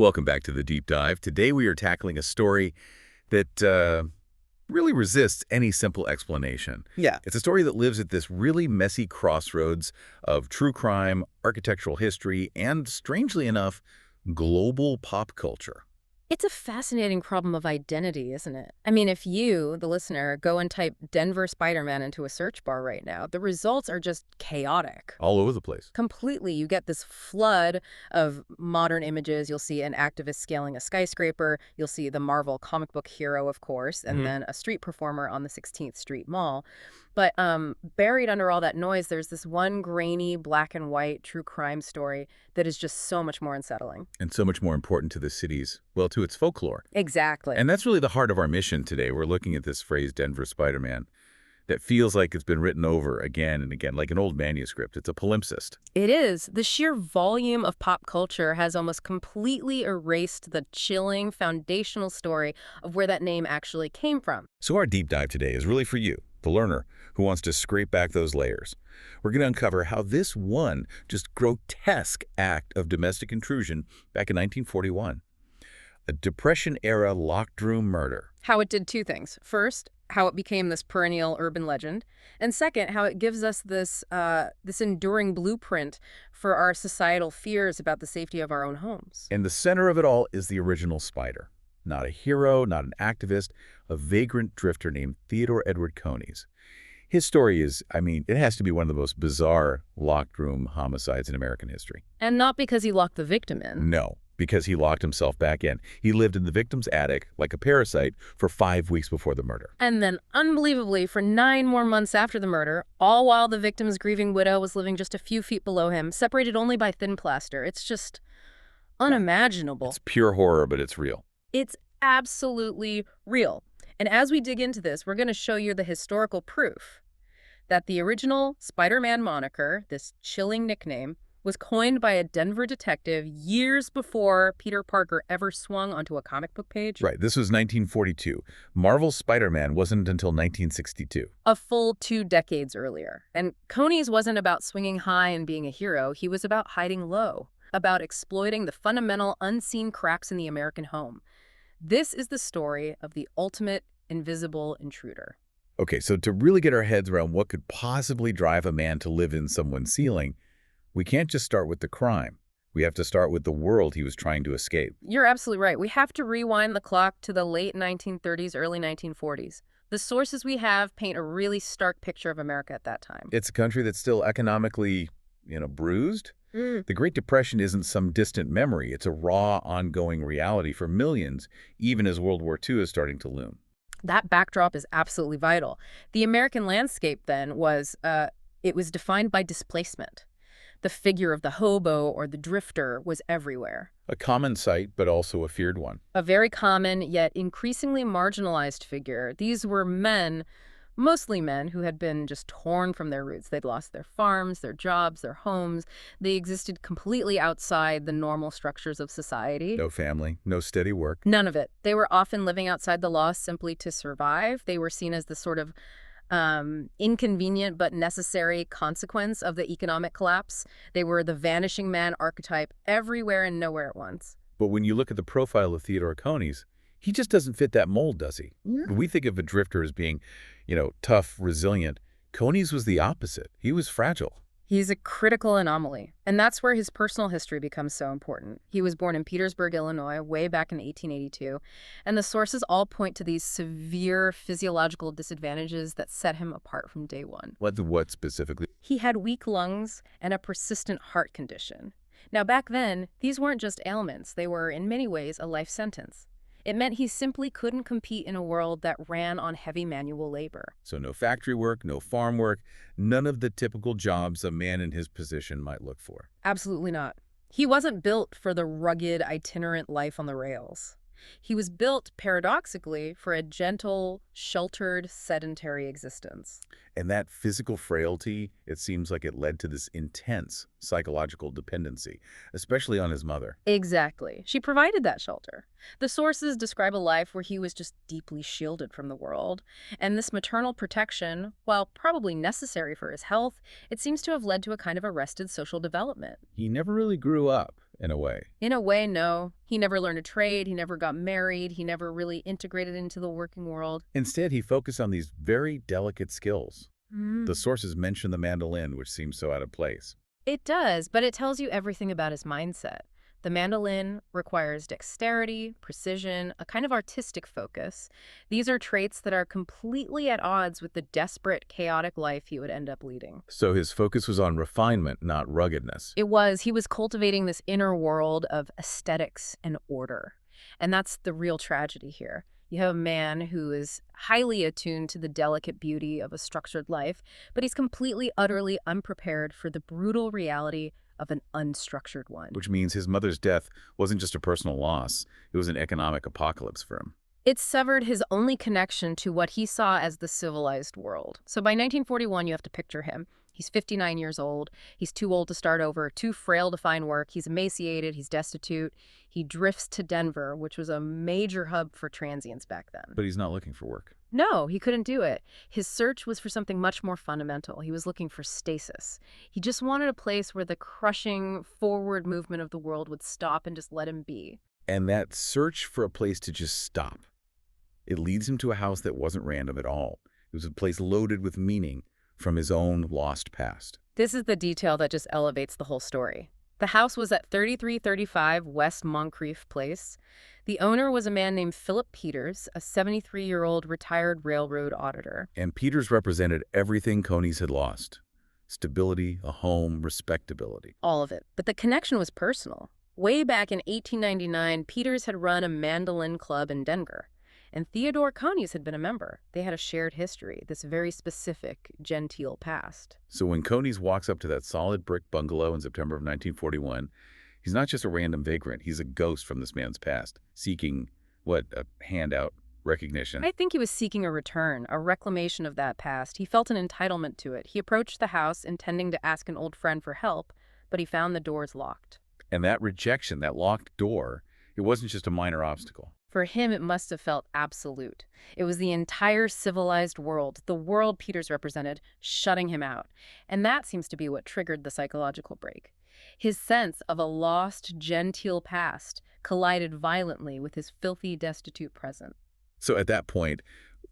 Welcome back to the Deep Dive. Today we are tackling a story that really resists any simple explanation. Yeah. It's a story that lives at this really messy crossroads of true crime, architectural history, and, strangely enough, global pop culture. It's a fascinating problem of identity, isn't it? I mean, if you, the listener, go and type Denver Spider-Man into a search bar right now, the results are just chaotic. All over the place. Completely. You get this flood of modern images. You'll see an activist scaling a skyscraper. You'll see the Marvel comic book hero, of course, and then a street performer on the 16th Street Mall. But buried under all that noise, there's this one grainy black and white true crime story that is just so much more unsettling. And so much more important to the city's, well, to its folklore. Exactly. And that's really the heart of our mission today. We're looking at this phrase, Denver Spider-Man, that feels like it's been written over again and again, like an old manuscript. It's a palimpsest. It is. The sheer volume of pop culture has almost completely erased the chilling foundational story of where that name actually came from. So our deep dive today is really for you, the learner who wants to scrape back those layers. We're going to uncover how this one just grotesque act of domestic intrusion back in 1941, a Depression-era locked room murder. How it did two things. First, how it became this perennial urban legend, and second, how it gives us this enduring blueprint for our societal fears about the safety of our own homes. And the center of it all is the original Spider. Not a hero, not an activist, a vagrant drifter named Theodore Edward Coneys. His story is, it has to be one of the most bizarre locked room homicides in American history. And not because he locked the victim in. No, because he locked himself back in. He lived in the victim's attic like a parasite for 5 weeks before the murder. And then, unbelievably, for 9 more months after the murder, all while the victim's grieving widow was living just a few feet below him, separated only by thin plaster. It's just unimaginable. It's pure horror, but it's real. It's absolutely real. And as we dig into this, we're going to show you the historical proof that the original Spider-Man moniker, this chilling nickname, was coined by a Denver detective years before Peter Parker ever swung onto a comic book page. Right, this was 1942. Marvel's Spider-Man wasn't until 1962. A full 2 decades earlier. And Coneys wasn't about swinging high and being a hero. He was about hiding low, about exploiting the fundamental unseen cracks in the American home. This is the story of the ultimate invisible intruder. Okay, so to really get our heads around what could possibly drive a man to live in someone's ceiling, we can't just start with the crime. We have to start with the world he was trying to escape. You're absolutely right. We have to rewind the clock to the late 1930s, early 1940s. The sources we have paint a really stark picture of America at that time. It's a country that's still economically, bruised. The Great Depression isn't some distant memory. It's a raw, ongoing reality for millions, even as World War II is starting to loom. That backdrop is absolutely vital. The American landscape then was defined by displacement. The figure of the hobo or the drifter was everywhere. A common sight, but also a feared one. A very common, yet increasingly marginalized figure. These were men, mostly men, who had been just torn from their roots. They'd lost their farms, their jobs, their homes. They existed completely outside the normal structures of society. No family, no steady work. None of it. They were often living outside the law simply to survive. They were seen as the sort of inconvenient but necessary consequence of the economic collapse. They were the vanishing man archetype everywhere and nowhere at once. But when you look at the profile of Theodore Coneys, he just doesn't fit that mold, does he? Yeah. We think of a drifter as being, tough, resilient. Coneys was the opposite. He was fragile. He's a critical anomaly, and that's where his personal history becomes so important. He was born in Petersburg, Illinois, way back in 1882, and the sources all point to these severe physiological disadvantages that set him apart from day one. What specifically? He had weak lungs and a persistent heart condition. Now, back then, these weren't just ailments. They were, in many ways, a life sentence. It meant he simply couldn't compete in a world that ran on heavy manual labor. So no factory work, no farm work, none of the typical jobs a man in his position might look for. Absolutely not. He wasn't built for the rugged, itinerant life on the rails. He was built, paradoxically, for a gentle, sheltered, sedentary existence. And that physical frailty, it seems like it led to this intense psychological dependency, especially on his mother. Exactly. She provided that shelter. The sources describe a life where he was just deeply shielded from the world. And this maternal protection, while probably necessary for his health, it seems to have led to a kind of arrested social development. He never really grew up. in a way. In a way, no. He never learned a trade, he never got married, he never really integrated into the working world. Instead, he focused on these very delicate skills. The Mm. sources mention the mandolin, which seems so out of place. It does, but it tells you everything about his mindset. The mandolin requires dexterity, precision, a kind of artistic focus. These are traits that are completely at odds with the desperate, chaotic life he would end up leading. So his focus was on refinement, not ruggedness. He was cultivating this inner world of aesthetics and order. And that's the real tragedy here. You have a man who is highly attuned to the delicate beauty of a structured life, but he's completely, utterly unprepared for the brutal reality of an unstructured one. Which means his mother's death wasn't just a personal loss, it was an economic apocalypse for him. It severed his only connection to what he saw as the civilized world. So by 1941, you have to picture him. He's 59 years old. He's too old to start over, too frail to find work. He's emaciated. He's destitute. He drifts to Denver, which was a major hub for transients back then. But he's not looking for work. No, he couldn't do it. His search was for something much more fundamental. He was looking for stasis. He just wanted a place where the crushing forward movement of the world would stop and just let him be. And that search for a place to just stop, it leads him to a house that wasn't random at all. It was a place loaded with meaning from his own lost past. This is the detail that just elevates the whole story. The house was at 3335 West Moncrief Place. The owner was a man named Philip Peters, a 73-year-old retired railroad auditor. And Peters represented everything Coney's had lost. Stability, a home, respectability. All of it. But the connection was personal. Way back in 1899, Peters had run a mandolin club in Denver. And Theodore Coney's had been a member. They had a shared history, this very specific, genteel past. So when Coney's walks up to that solid brick bungalow in September of 1941, he's not just a random vagrant. He's a ghost from this man's past, seeking, a handout, recognition. I think he was seeking a return, a reclamation of that past. He felt an entitlement to it. He approached the house intending to ask an old friend for help, but he found the doors locked. And that rejection, that locked door, it wasn't just a minor obstacle. For him, it must have felt absolute. It was the entire civilized world, the world Peters represented, shutting him out. And that seems to be what triggered the psychological break. His sense of a lost, genteel past collided violently with his filthy, destitute present. So at that point,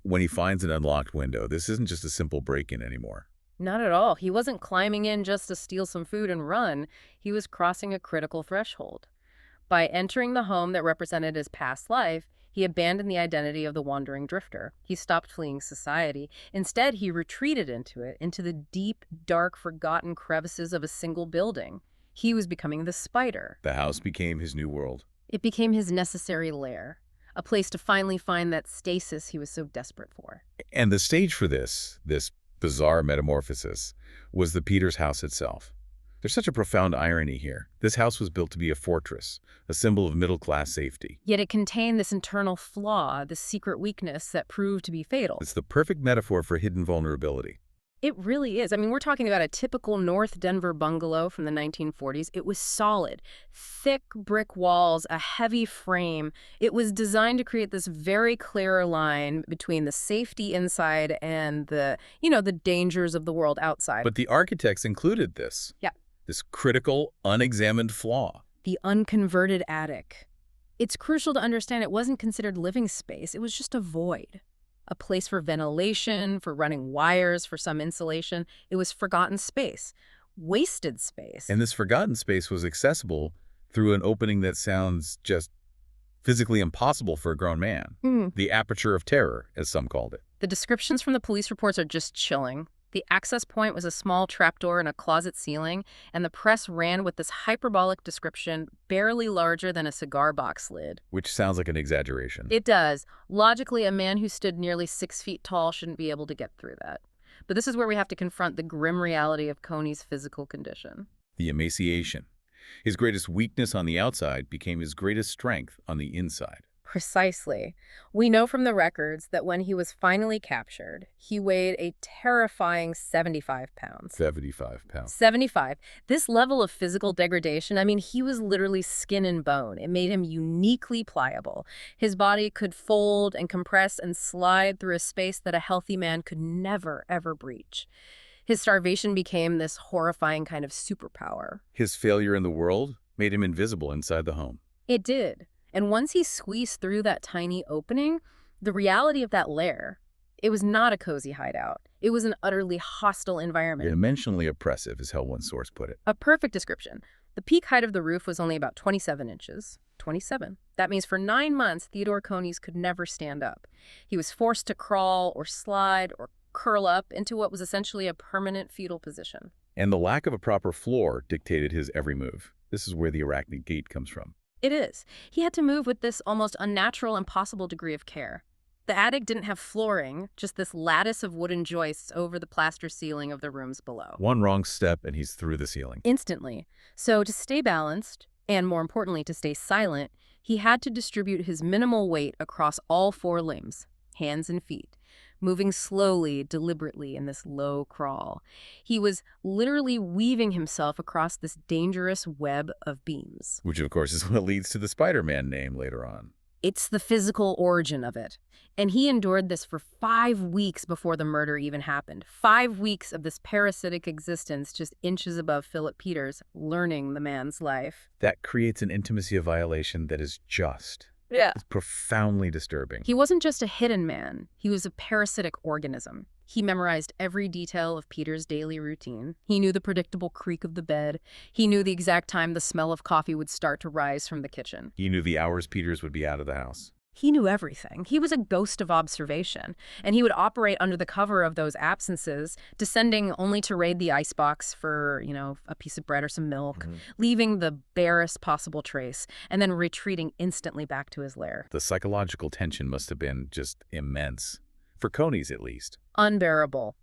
when he finds an unlocked window, this isn't just a simple break-in anymore. Not at all. He wasn't climbing in just to steal some food and run. He was crossing a critical threshold. By entering the home that represented his past life, he abandoned the identity of the wandering drifter. He stopped fleeing society. Instead, he retreated into it, into the deep, dark, forgotten crevices of a single building. He was becoming the spider. The house became his new world. It became his necessary lair, a place to finally find that stasis he was so desperate for. And the stage for this bizarre metamorphosis, was the Peters house itself. There's such a profound irony here. This house was built to be a fortress, a symbol of middle-class safety. Yet it contained this internal flaw, this secret weakness that proved to be fatal. It's the perfect metaphor for hidden vulnerability. It really is. I mean, we're talking about a typical North Denver bungalow from the 1940s. It was solid, thick brick walls, a heavy frame. It was designed to create this very clear line between the safety inside and the dangers of the world outside. But the architects included this. Yeah. This critical, unexamined flaw. The unconverted attic. It's crucial to understand it wasn't considered living space. It was just a void. A place for ventilation, for running wires, for some insulation. It was forgotten space, wasted space. And this forgotten space was accessible through an opening that sounds just physically impossible for a grown man. The aperture of terror, as some called it. The descriptions from the police reports are just chilling. The access point was a small trapdoor in a closet ceiling, and the press ran with this hyperbolic description barely larger than a cigar box lid. Which sounds like an exaggeration. It does. Logically, a man who stood nearly 6 feet tall shouldn't be able to get through that. But this is where we have to confront the grim reality of Coney's physical condition. The emaciation. His greatest weakness on the outside became his greatest strength on the inside. Precisely. We know from the records that when he was finally captured, he weighed a terrifying 75 pounds. 75 pounds. 75. This level of physical degradation, I mean, he was literally skin and bone. It made him uniquely pliable. His body could fold and compress and slide through a space that a healthy man could never, ever breach. His starvation became this horrifying kind of superpower. His failure in the world made him invisible inside the home. It did. And once he squeezed through that tiny opening, the reality of that lair, it was not a cozy hideout. It was an utterly hostile environment. Dimensionally oppressive, is how one source put it. A perfect description. The peak height of the roof was only about 27 inches. 27. That means for 9 months, Theodore Coneys could never stand up. He was forced to crawl or slide or curl up into what was essentially a permanent fetal position. And the lack of a proper floor dictated his every move. This is where the arachnid gait comes from. It is. He had to move with this almost unnatural, impossible degree of care. The attic didn't have flooring, just this lattice of wooden joists over the plaster ceiling of the rooms below. One wrong step and he's through the ceiling. Instantly. So to stay balanced, and more importantly to stay silent, he had to distribute his minimal weight across all 4 limbs, hands and feet, moving slowly, deliberately in this low crawl. He was literally weaving himself across this dangerous web of beams. Which, of course, is what leads to the Spider-Man name later on. It's the physical origin of it. And he endured this for 5 weeks before the murder even happened. 5 weeks of this parasitic existence just inches above Philip Peters, learning the man's life. That creates an intimacy of violation that is just. Yeah. It's profoundly disturbing. He wasn't just a hidden man. He was a parasitic organism. He memorized every detail of Peter's daily routine. He knew the predictable creak of the bed. He knew the exact time the smell of coffee would start to rise from the kitchen. He knew the hours Peters would be out of the house. He knew everything. He was a ghost of observation, and he would operate under the cover of those absences, descending only to raid the icebox for, a piece of bread or some milk, leaving the barest possible trace, and then retreating instantly back to his lair. The psychological tension must have been just immense. For Coneys, at least. Unbearable.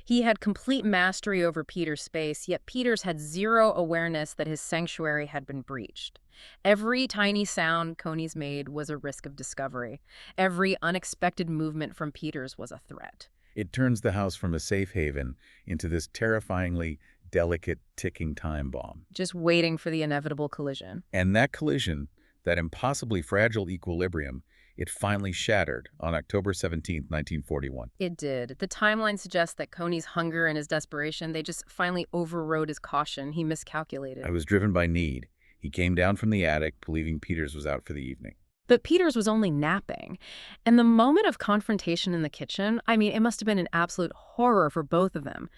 He had complete mastery over Peter's space, yet Peters had zero awareness that his sanctuary had been breached. Every tiny sound Coneys made was a risk of discovery. Every unexpected movement from Peters was a threat. It turns the house from a safe haven into this terrifyingly delicate ticking time bomb. Just waiting for the inevitable collision. And that collision, that impossibly fragile equilibrium, it finally shattered on October 17, 1941. It did. The timeline suggests that Coneys' hunger and his desperation, they just finally overrode his caution. He miscalculated. I was driven by need. He came down from the attic, believing Peters was out for the evening. But Peters was only napping. And the moment of confrontation in the kitchen, it must have been an absolute horror for both of them.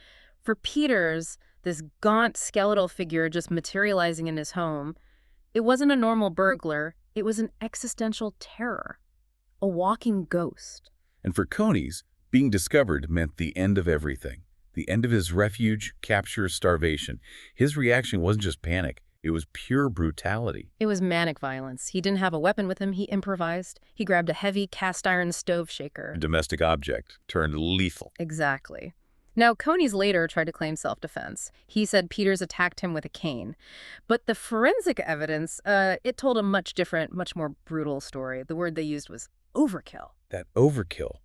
For Peters, this gaunt skeletal figure just materializing in his home, it wasn't a normal burglar. It was an existential terror. A walking ghost. And for Coneys, being discovered meant the end of everything. The end of his refuge, capture, starvation. His reaction wasn't just panic. It was pure brutality. It was manic violence. He didn't have a weapon with him. He improvised. He grabbed a heavy cast-iron stove shaker. A domestic object turned lethal. Exactly. Now, Coneys later tried to claim self-defense. He said Peters attacked him with a cane. But the forensic evidence, it told a much different, much more brutal story. The word they used was overkill. That overkill.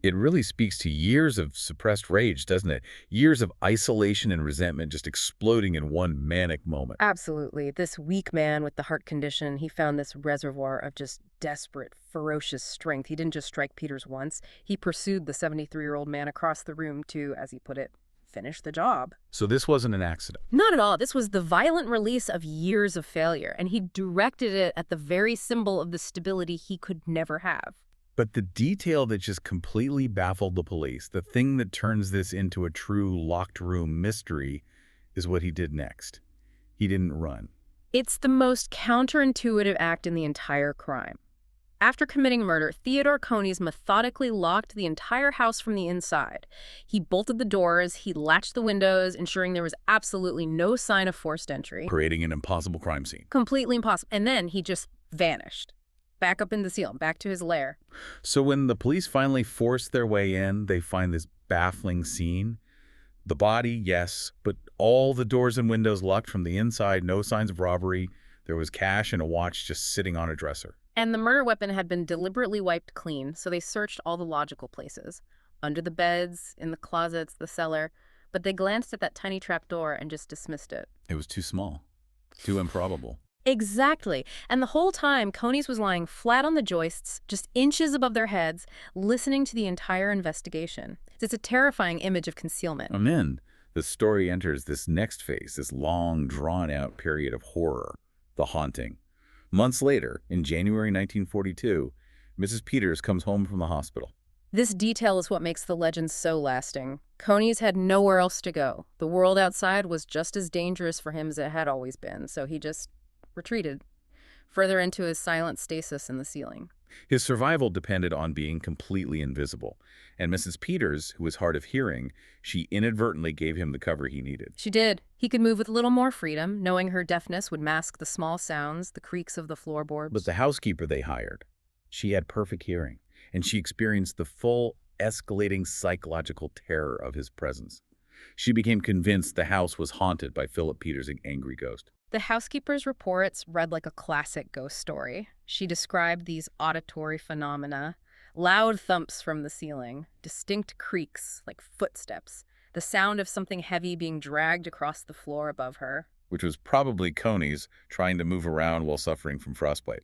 It really speaks to years of suppressed rage, doesn't it? Years of isolation and resentment just exploding in one manic moment. Absolutely. This weak man with the heart condition, he found this reservoir of just desperate, ferocious strength. He didn't just strike Peters once. He pursued the 73-year-old man across the room to, as he put it, finish the job. So this wasn't an accident. Not at all. This was the violent release of years of failure, and he directed it at the very symbol of the stability he could never have. But the detail that just completely baffled the police, the thing that turns this into a true locked room mystery, is what he did next. He didn't run. It's the most counterintuitive act in the entire crime. After committing murder, Theodore Coneys methodically locked the entire house from the inside. He bolted the doors, he latched the windows, ensuring there was absolutely no sign of forced entry. Creating an impossible crime scene. Completely impossible. And then he just vanished. Back up in the ceiling, back to his lair. So when the police finally force their way in, they find this baffling scene. The body, yes, but all the doors and windows locked from the inside, no signs of robbery. There was cash and a watch just sitting on a dresser. And the murder weapon had been deliberately wiped clean, so they searched all the logical places. Under the beds, in the closets, the cellar. But they glanced at that tiny trap door and just dismissed it. It was too small. Too improbable. Exactly. And the whole time, Coneys was lying flat on the joists, just inches above their heads, listening to the entire investigation. It's a terrifying image of concealment. And then the story enters this next phase, this long, drawn-out period of horror. The haunting. Months later, in January 1942, Mrs. Peters comes home from the hospital. This detail is what makes the legend so lasting. Conies had nowhere else to go. The world outside was just as dangerous for him as it had always been, so he just retreated further into his silent stasis in the ceiling. His survival depended on being completely invisible, and Mrs. Peters, who was hard of hearing, she inadvertently gave him the cover he needed. She did. He could move with a little more freedom, knowing her deafness would mask the small sounds, the creaks of the floorboards. But the housekeeper they hired, she had perfect hearing, and she experienced the full, escalating psychological terror of his presence. She became convinced the house was haunted by Philip Peters' angry ghost. The housekeeper's reports read like a classic ghost story. She described these auditory phenomena: loud thumps from the ceiling, distinct creaks like footsteps, the sound of something heavy being dragged across the floor above her. Which was probably Conies trying to move around while suffering from frostbite.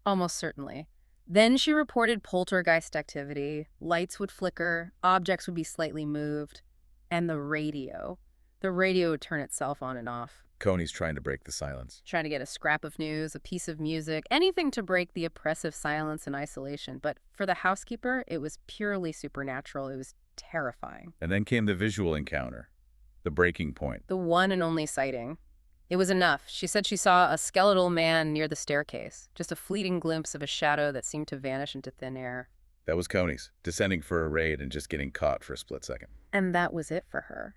Almost certainly. Then she reported poltergeist activity. Lights would flicker, objects would be slightly moved, and the radio. The radio would turn itself on and off. Conies trying to break the silence. Trying to get a scrap of news, a piece of music, anything to break the oppressive silence and isolation. But for the housekeeper, it was purely supernatural. It was terrifying. And then came the visual encounter, the breaking point. The one and only sighting. It was enough. She said she saw a skeletal man near the staircase, just a fleeting glimpse of a shadow that seemed to vanish into thin air. That was Conies, descending for a raid and just getting caught for a split second. And that was it for her.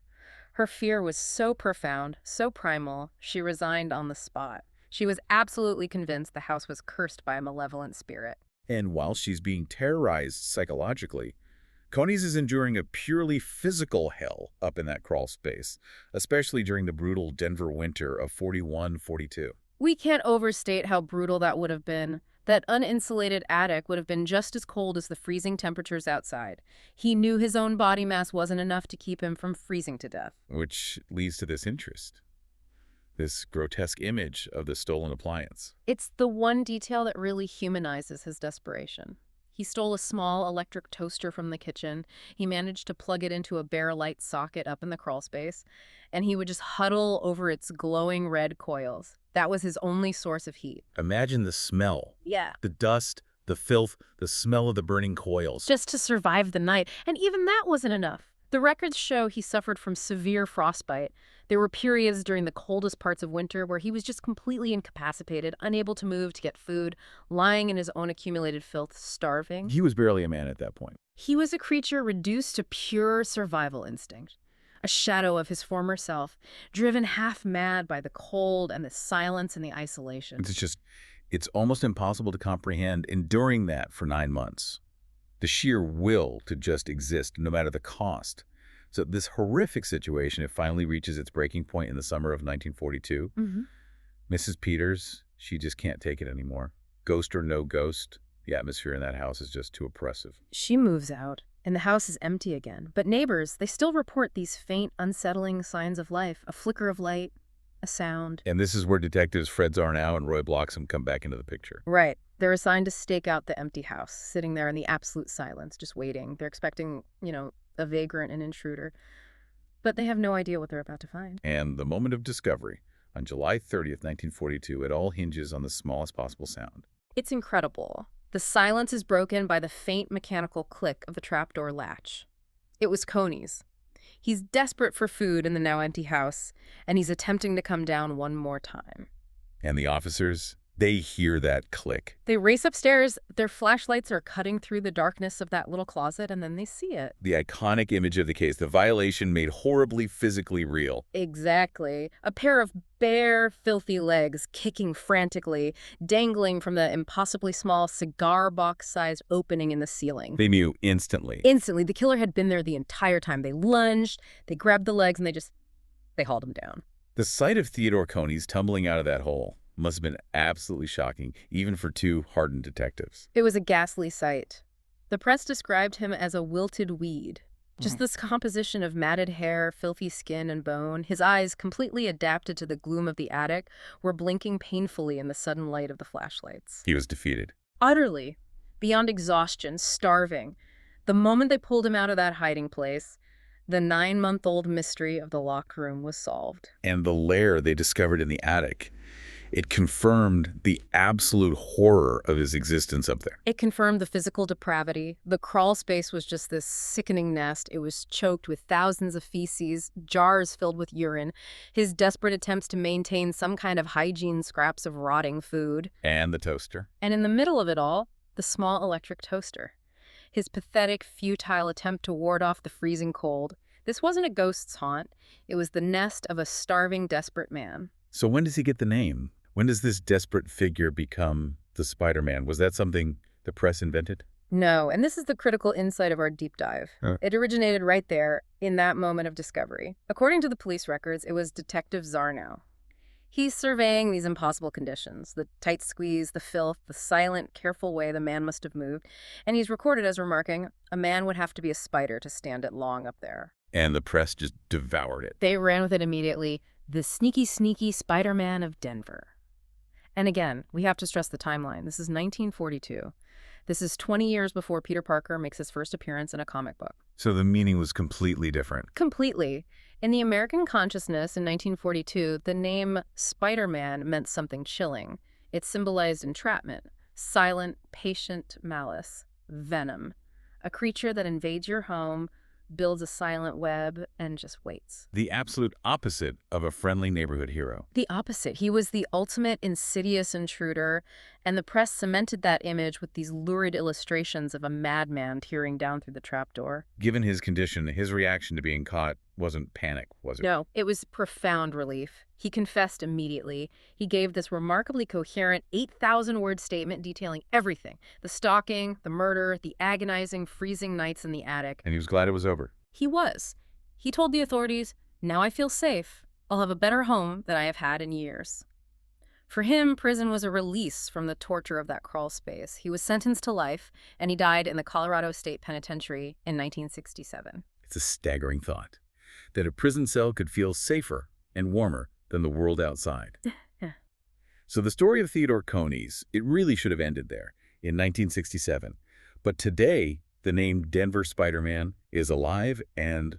Her fear was so profound, so primal, she resigned on the spot. She was absolutely convinced the house was cursed by a malevolent spirit. And while she's being terrorized psychologically, Conies is enduring a purely physical hell up in that crawl space, especially during the brutal Denver winter of 41-42. We can't overstate how brutal that would have been. That uninsulated attic would have been just as cold as the freezing temperatures outside. He knew his own body mass wasn't enough to keep him from freezing to death. Which leads to this interest, this grotesque image of the stolen appliance. It's the one detail that really humanizes his desperation. He stole a small electric toaster from the kitchen. He managed to plug it into a bare light socket up in the crawl space, and he would just huddle over its glowing red coils. That was his only source of heat. Imagine the smell. Yeah. The dust, the filth, the smell of the burning coils. Just to survive the night. And even that wasn't enough. The records show he suffered from severe frostbite. There were periods during the coldest parts of winter where he was just completely incapacitated, unable to move to get food, lying in his own accumulated filth, starving. He was barely a man at that point. He was a creature reduced to pure survival instinct. A shadow of his former self, driven half mad by the cold and the silence and the isolation. It's almost impossible to comprehend enduring that for 9 months. The sheer will to just exist, no matter the cost. So this horrific situation, it finally reaches its breaking point in the summer of 1942. Mrs. Peters, she just can't take it anymore. Ghost or no ghost, the atmosphere in that house is just too oppressive. She moves out, and the house is empty again. But neighbors, they still report these faint, unsettling signs of life. A flicker of light, a sound. And this is where detectives Fred Zarnow and Roy Bloxham come back into the picture. Right. They're assigned to stake out the empty house, sitting there in the absolute silence, just waiting. They're expecting, a vagrant, an intruder. But they have no idea what they're about to find. And the moment of discovery, on July 30th, 1942, it all hinges on the smallest possible sound. It's incredible. The silence is broken by the faint mechanical click of the trapdoor latch. It was Conies. He's desperate for food in the now empty house, and he's attempting to come down one more time. And the officers, they hear that click. They race upstairs, their flashlights are cutting through the darkness of that little closet, and then they see it. The iconic image of the case, the violation made horribly physically real. Exactly. A pair of bare, filthy legs kicking frantically, dangling from the impossibly small cigar box-sized opening in the ceiling. They knew instantly. Instantly. The killer had been there the entire time. They lunged, they grabbed the legs, and they hauled him down. The sight of Theodore Conies tumbling out of that hole must have been absolutely shocking, even for two hardened detectives. It was a ghastly sight. The press described him as a wilted weed. Just this composition of matted hair, filthy skin, and bone. His eyes, completely adapted to the gloom of the attic, were blinking painfully in the sudden light of the flashlights. He was defeated. Utterly. Beyond exhaustion, starving. The moment they pulled him out of that hiding place, the 9-month-old mystery of the locked room was solved. And the lair they discovered in the attic, It confirmed the absolute horror of his existence up there. It confirmed the physical depravity. The crawl space was just this sickening nest. It was choked with thousands of feces, jars filled with urine, his desperate attempts to maintain some kind of hygiene, scraps of rotting food. And the toaster. And in the middle of it all, the small electric toaster. His pathetic, futile attempt to ward off the freezing cold. This wasn't a ghost's haunt. It was the nest of a starving, desperate man. So when does he get the name? When does this desperate figure become the Spider-Man? Was that something the press invented? No, and this is the critical insight of our deep dive. It originated right there, in that moment of discovery. According to the police records, it was Detective Zarnow. He's surveying these impossible conditions, the tight squeeze, the filth, the silent, careful way the man must have moved, and he's recorded as remarking, a man would have to be a spider to stand it long up there. And the press just devoured it. They ran with it immediately. The sneaky, sneaky Spider-Man of Denver. And again, we have to stress the timeline. This is 1942. This is 20 years before Peter Parker makes his first appearance in a comic book. So the meaning was completely different. Completely. In the American consciousness in 1942, the name Spider-Man meant something chilling. It symbolized entrapment, silent, patient malice, venom, a creature that invades your home, builds a silent web, and just waits. The absolute opposite of a friendly neighborhood hero. The opposite. He was the ultimate insidious intruder, and the press cemented that image with these lurid illustrations of a madman tearing down through the trapdoor. Given his condition, his reaction to being caught wasn't panic, was it? No, it was profound relief. He confessed immediately. He gave this remarkably coherent 8,000-word statement detailing everything. The stalking, the murder, the agonizing, freezing nights in the attic. And he was glad it was over. He was. He told the authorities, "Now I feel safe. I'll have a better home than I have had in years." For him, prison was a release from the torture of that crawl space. He was sentenced to life, and he died in the Colorado State Penitentiary in 1967. It's a staggering thought, that a prison cell could feel safer and warmer than the world outside. Yeah. So the story of Theodore Coneys, it really should have ended there in 1967. But today, the name Denver Spider-Man is alive and,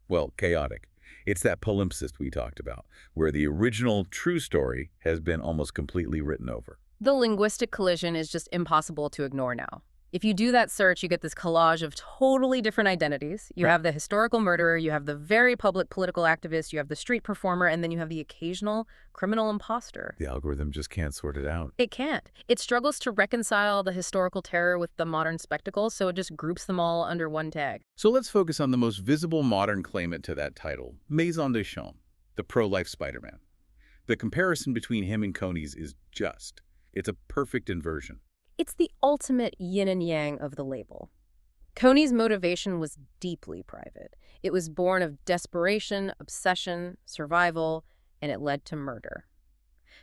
well, chaotic. It's that palimpsest we talked about, where the original true story has been almost completely written over. The linguistic collision is just impossible to ignore now. If you do that search, you get this collage of totally different identities. You have the historical murderer, you have the very public political activist, you have the street performer, and then you have the occasional criminal imposter. The algorithm just can't sort it out. It can't. It struggles to reconcile the historical terror with the modern spectacle, so it just groups them all under one tag. So let's focus on the most visible modern claimant to that title, Maison Deschamps, the pro-life Spider-Man. The comparison between him and Coneys is just. It's a perfect inversion. It's the ultimate yin and yang of the label. Coneys' motivation was deeply private. It was born of desperation, obsession, survival, and it led to murder.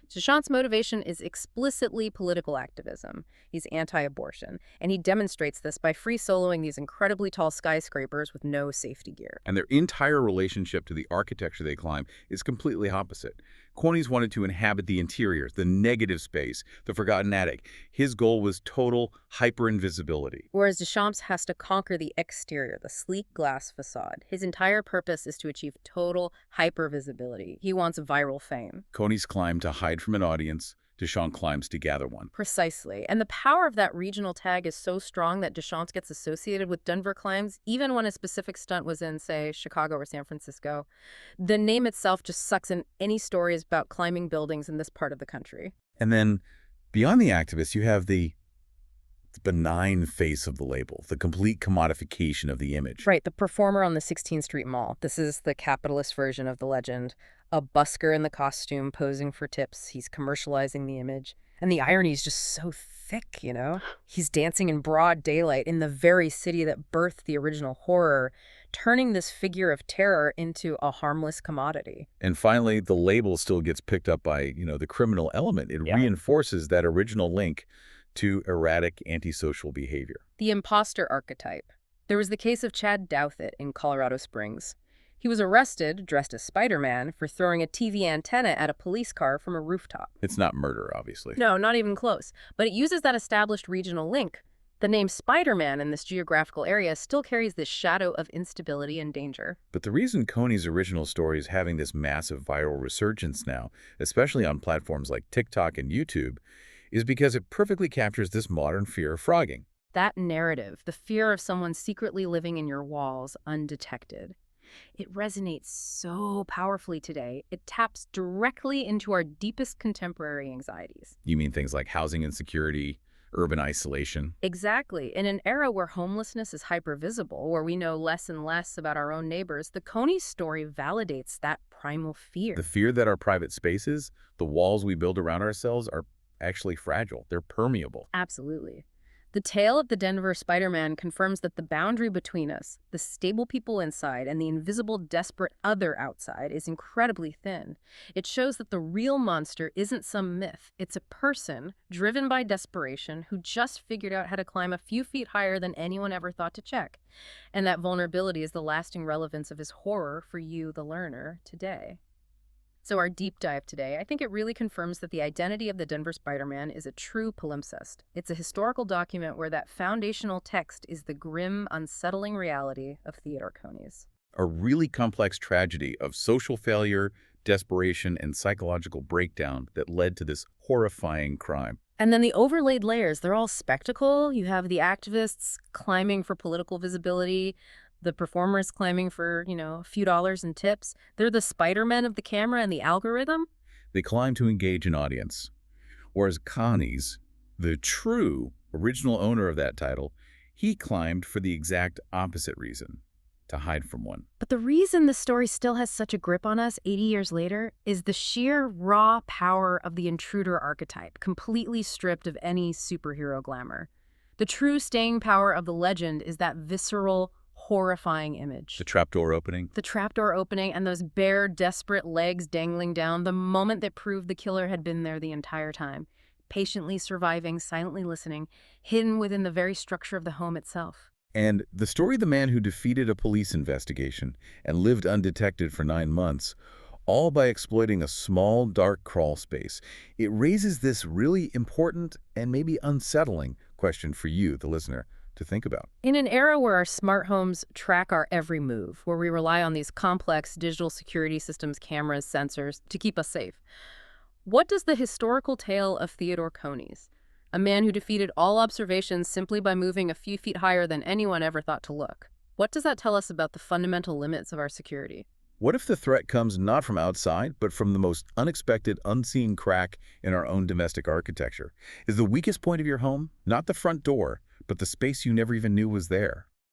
Deschamps' motivation is explicitly political activism. He's anti-abortion, and he demonstrates this by free-soloing these incredibly tall skyscrapers with no safety gear. And their entire relationship to the architecture they climb is completely opposite. Coneys wanted to inhabit the interiors, the negative space, the forgotten attic. His goal was total hyper-invisibility. Whereas Deschamps has to conquer the exterior, the sleek glass facade. His entire purpose is to achieve total hyper-visibility. He wants viral fame. Coneys climbed to hide from an audience. Deschamps climbs to gather one. Precisely. And the power of that regional tag is so strong that Deschamps gets associated with Denver climbs, even when a specific stunt was in, say, Chicago or San Francisco. The name itself just sucks in any stories about climbing buildings in this part of the country. And then, beyond the activists, you have the benign face of the label, the complete commodification of the image. Right, the performer on the 16th Street Mall. This is the capitalist version of the legend. A busker in the costume posing for tips. He's commercializing the image. And the irony is just so thick, you know? He's dancing in broad daylight in the very city that birthed the original horror, turning this figure of terror into a harmless commodity. And finally, the label still gets picked up by, the criminal element. It reinforces that original link to erratic antisocial behavior. The imposter archetype. There was the case of Chad Douthit in Colorado Springs. He was arrested, dressed as Spider-Man, for throwing a TV antenna at a police car from a rooftop. It's not murder, obviously. No, not even close. But it uses that established regional link. The name Spider-Man in this geographical area still carries this shadow of instability and danger. But the reason Coney's original story is having this massive viral resurgence now, especially on platforms like TikTok and YouTube, is because it perfectly captures this modern fear of frogging. That narrative, the fear of someone secretly living in your walls undetected, it resonates so powerfully today. It taps directly into our deepest contemporary anxieties. You mean things like housing insecurity, urban isolation? Exactly. In an era where homelessness is hypervisible, where we know less and less about our own neighbors, the Coney story validates that primal fear. The fear that our private spaces, the walls we build around ourselves, are actually fragile. They're permeable. Absolutely. The tale of the Denver Spider-Man confirms that the boundary between us, the stable people inside and the invisible, desperate other outside, is incredibly thin. It shows that the real monster isn't some myth. It's a person, driven by desperation, who just figured out how to climb a few feet higher than anyone ever thought to check. And that vulnerability is the lasting relevance of his horror for you, the learner, today. So our deep dive today, I think it really confirms that the identity of the Denver Spider-Man is a true palimpsest. It's a historical document where that foundational text is the grim, unsettling reality of Theodore Coney's. A really complex tragedy of social failure, desperation, and psychological breakdown that led to this horrifying crime. And then the overlaid layers, they're all spectacle. You have the activists climbing for political visibility, the performers climbing for, a few dollars in tips. They're the Spider-Men of the camera and the algorithm. They climb to engage an audience. Whereas Connie's, the true original owner of that title, he climbed for the exact opposite reason, to hide from one. But the reason the story still has such a grip on us 80 years later is the sheer raw power of the intruder archetype, completely stripped of any superhero glamour. The true staying power of the legend is that visceral, horrifying image. The trapdoor opening? The trapdoor opening and those bare, desperate legs dangling down, the moment that proved the killer had been there the entire time, patiently surviving, silently listening, hidden within the very structure of the home itself. And the story of the man who defeated a police investigation and lived undetected for 9 months, all by exploiting a small, dark crawl space. It raises this really important and maybe unsettling question for you, the listener, to think about. In an era where our smart homes track our every move, where we rely on these complex digital security systems, cameras, sensors to keep us safe, what does the historical tale of Theodore Coney's, a man who defeated all observations simply by moving a few feet higher than anyone ever thought to look, what does that tell us about the fundamental limits of our security? What if the threat comes not from outside, but from the most unexpected, unseen crack in our own domestic architecture? Is the weakest point of your home not the front door, but the space you never even knew was there?